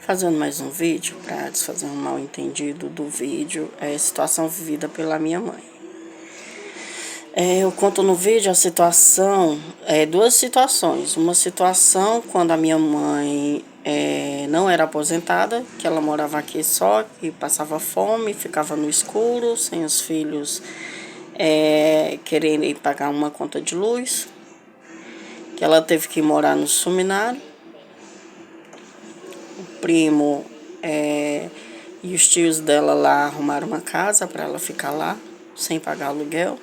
Fazendo mais um vídeo para desfazer um mal entendido do vídeo, é a situação vivida pela minha mãe. Eu conto no vídeo a situação, duas situações. Uma situação quando a minha mãe não era aposentada, que ela morava aqui só, que passava fome, ficava no escuro, sem os filhos querendo pagar uma conta de luz, que ela teve que morar no seminário. O primo e os tios dela lá arrumaram uma casa para ela ficar lá, sem pagar aluguel.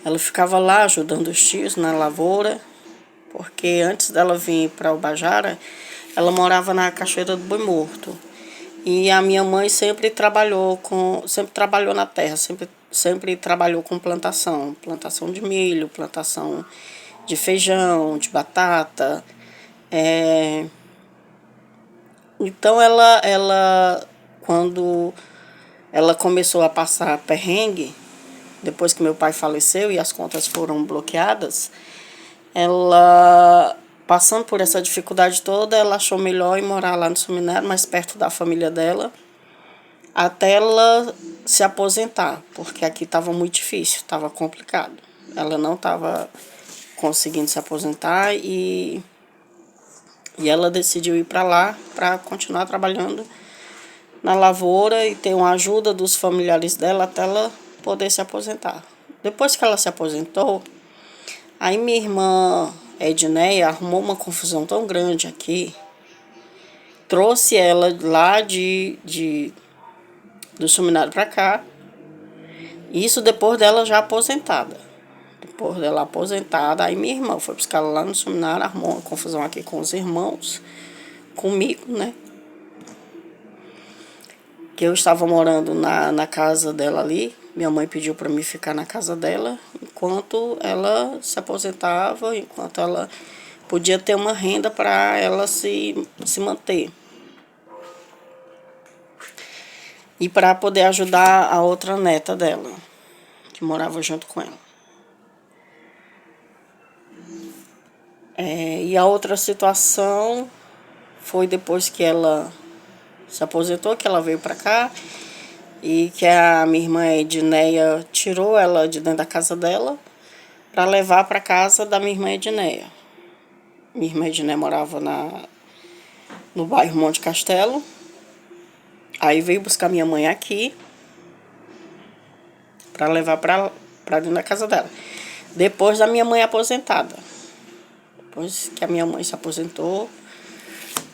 Ela ficava lá ajudando os tios na lavoura, porque antes dela vir para Ubajara, ela morava na Cachoeira do Boi Morto. E a minha mãe sempre trabalhou na terra, sempre trabalhou com plantação de milho, plantação de feijão, de batata. Então quando ela começou a passar perrengue, depois que meu pai faleceu e as contas foram bloqueadas, ela, passando por essa dificuldade toda, ela achou melhor ir morar lá no seminário, mais perto da família dela, até ela se aposentar, porque aqui estava muito difícil, estava complicado. Ela não estava conseguindo se aposentar e ela decidiu ir para lá para continuar trabalhando na lavoura e ter uma ajuda dos familiares dela até ela poder se aposentar. Depois que ela se aposentou, aí minha irmã Edneia arrumou uma confusão tão grande aqui, trouxe ela lá do seminário para cá, isso depois dela já aposentada. Depois dela aposentada, aí minha irmã foi buscar ela lá no seminário, arrumou uma confusão aqui com os irmãos, comigo, né? Que eu estava morando na casa dela ali. Minha mãe pediu para mim ficar na casa dela enquanto ela se aposentava, enquanto ela podia ter uma renda para ela se manter. E para poder ajudar a outra neta dela, que morava junto com ela. E a outra situação foi depois que ela se aposentou, que ela veio para cá, e que a minha irmã Edneia tirou ela de dentro da casa dela para levar para casa da minha irmã Edneia. Minha irmã Edneia morava no bairro Monte Castelo. Aí veio buscar minha mãe aqui para levar para dentro da casa dela. Depois da minha mãe aposentada. Depois que a minha mãe se aposentou,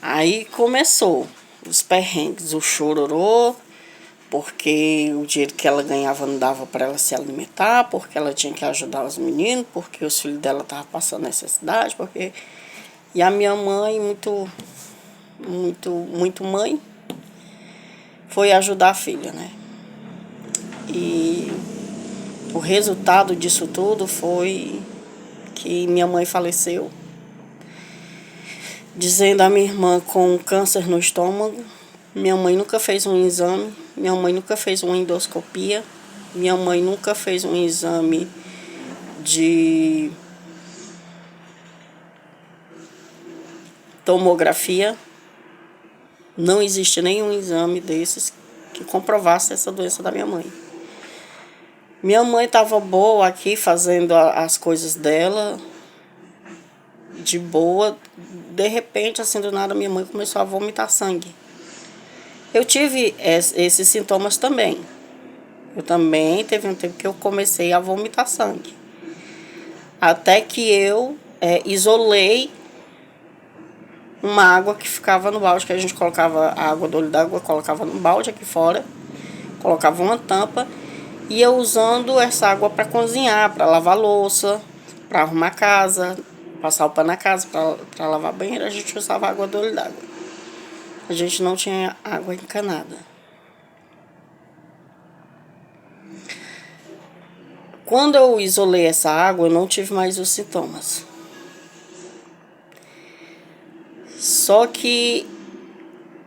aí começou os perrengues, o chororô, porque o dinheiro que ela ganhava não dava para ela se alimentar, porque ela tinha que ajudar os meninos, porque os filhos dela estavam passando necessidade, porque... E a minha mãe, muito mãe, foi ajudar a filha, né? E o resultado disso tudo foi que minha mãe faleceu, dizendo a minha irmã com câncer no estômago. Minha mãe nunca fez um exame, minha mãe nunca fez uma endoscopia, minha mãe nunca fez um exame de tomografia. Não existe nenhum exame desses que comprovasse essa doença da minha mãe. Minha mãe estava boa aqui, fazendo as coisas dela, de boa. De repente, assim, do nada, minha mãe começou a vomitar sangue. Eu tive esses sintomas também. Eu também teve um tempo que eu comecei a vomitar sangue. Até que eu isolei uma água que ficava no balde, que a gente colocava a água do olho d'água, colocava no balde aqui fora, colocava uma tampa, e eu usando essa água para cozinhar, para lavar louça, para arrumar casa, passar o pano na casa, para lavar banheiro, a gente usava água do olho d'água. A gente não tinha água encanada. Quando eu isolei essa água, eu não tive mais os sintomas. Só que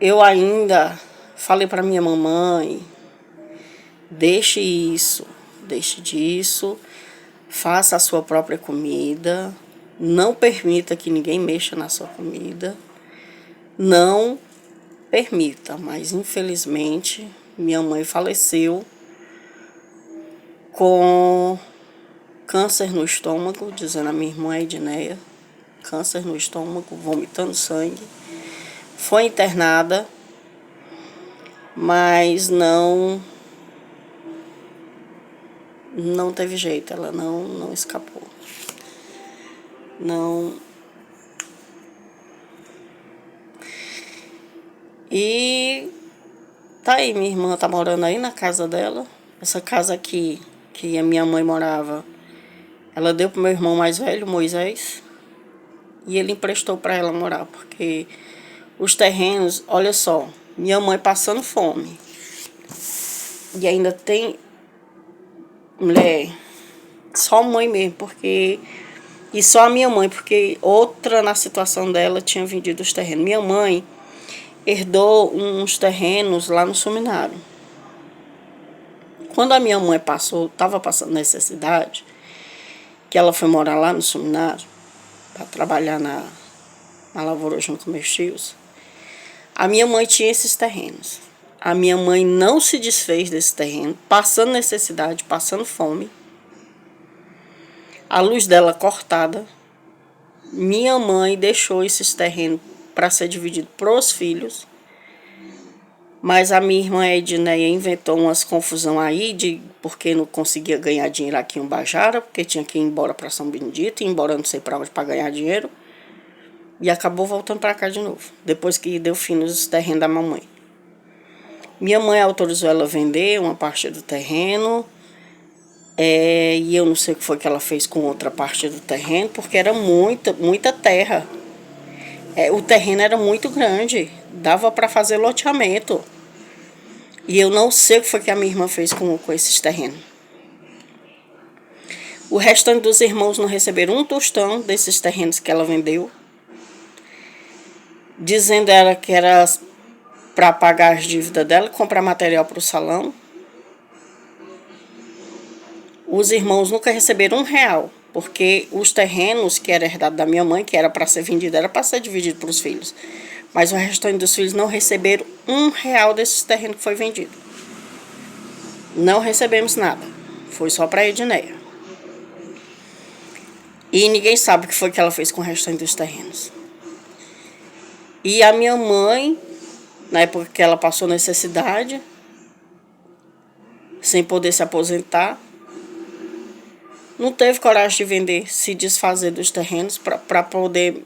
eu ainda falei para minha mamãe, deixe disso, faça a sua própria comida, não permita que ninguém mexa na sua comida, não permita, mas infelizmente minha mãe faleceu com câncer no estômago, dizendo a minha irmã Edneia, câncer no estômago, vomitando sangue. Foi internada, mas não teve jeito, ela não escapou. Não. E tá aí, minha irmã tá morando aí na casa dela. Essa casa aqui, que a minha mãe morava, ela deu pro meu irmão mais velho, Moisés, e ele emprestou para ela morar, porque os terrenos, olha só, minha mãe passando fome. E ainda tem mulher, só mãe mesmo, porque... E só a minha mãe, porque outra na situação dela tinha vendido os terrenos. Minha mãe herdou uns terrenos lá no Seminário. Quando a minha mãe estava passando necessidade, que ela foi morar lá no Seminário, para trabalhar na lavoura junto com meus tios, a minha mãe tinha esses terrenos. A minha mãe não se desfez desse terreno, passando necessidade, passando fome. A luz dela cortada. Minha mãe deixou esses terrenos para ser dividido para os filhos. Mas a minha irmã Edneia inventou umas confusão aí, porque não conseguia ganhar dinheiro aqui em Umbajara, porque tinha que ir embora para São Benedito, ir embora não sei para onde para ganhar dinheiro. E acabou voltando para cá de novo, depois que deu fim nos terrenos da mamãe. Minha mãe autorizou ela a vender uma parte do terreno, e eu não sei o que foi que ela fez com outra parte do terreno, porque era muita terra. O terreno era muito grande, dava para fazer loteamento. E eu não sei o que foi que a minha irmã fez com esses terrenos. O restante dos irmãos não receberam um tostão desses terrenos que ela vendeu, dizendo ela que era para pagar as dívidas dela, comprar material para o salão. Os irmãos nunca receberam R$1, porque os terrenos que era herdado da minha mãe, que era para ser vendido, era para ser dividido para os filhos. Mas o restante dos filhos não receberam R$1 desses terrenos que foi vendido. Não recebemos nada. Foi só para a Edneia. E ninguém sabe o que foi que ela fez com o restante dos terrenos. E a minha mãe, na época que ela passou necessidade, sem poder se aposentar, não teve coragem de vender, se desfazer dos terrenos para poder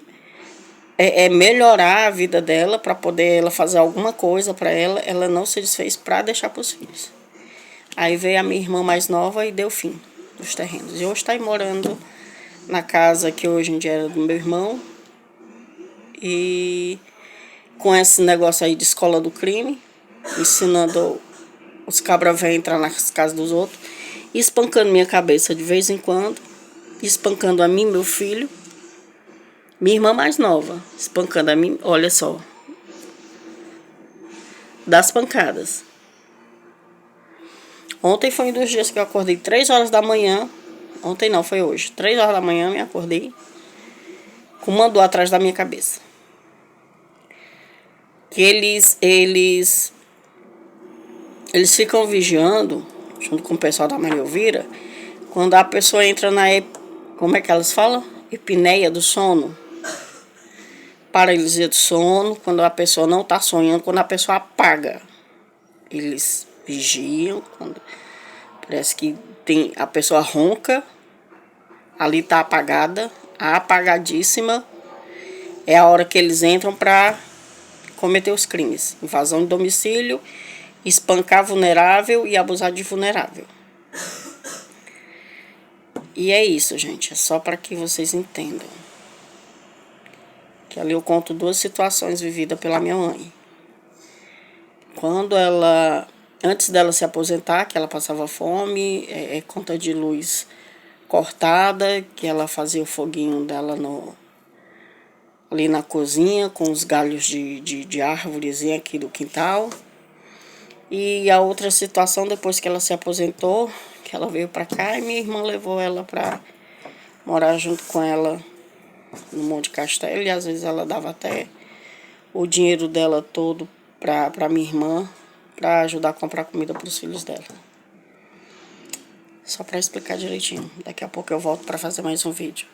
melhorar a vida dela, para poder ela fazer alguma coisa para ela. Ela não se desfez para deixar para os filhos. Aí veio a minha irmã mais nova e deu fim dos terrenos. E hoje está aí morando na casa que hoje em dia era do meu irmão. E com esse negócio aí de escola do crime, ensinando os cabras velhos a entrar nas casas dos outros, espancando minha cabeça de vez em quando, espancando a mim, meu filho, minha irmã mais nova, espancando a mim, olha só, das pancadas. Ontem foi um dos dias que eu acordei 3 horas da manhã, ontem não, foi hoje, 3 horas da manhã me acordei, com uma dor atrás da minha cabeça. Que eles ficam vigiando, junto com o pessoal da Maria Elvira, quando a pessoa entra como é que elas falam? Epineia do sono. Paralisia do sono, quando a pessoa não está sonhando, quando a pessoa apaga. Eles vigiam, quando parece que a pessoa ronca, ali está apagada, apagadíssima. É a hora que eles entram para cometer os crimes. Invasão de domicílio, espancar vulnerável e abusar de vulnerável. E é isso, gente. É só para que vocês entendam. Que ali eu conto 2 situações vividas pela minha mãe. Antes dela se aposentar, que ela passava fome, conta de luz cortada, que ela fazia o foguinho dela ali na cozinha, com os galhos de árvores aqui do quintal. E a outra situação, depois que ela se aposentou, que ela veio pra cá e minha irmã levou ela pra morar junto com ela no Monte Castelo. E às vezes ela dava até o dinheiro dela todo pra minha irmã, pra ajudar a comprar comida pros filhos dela. Só pra explicar direitinho. Daqui a pouco eu volto pra fazer mais um vídeo.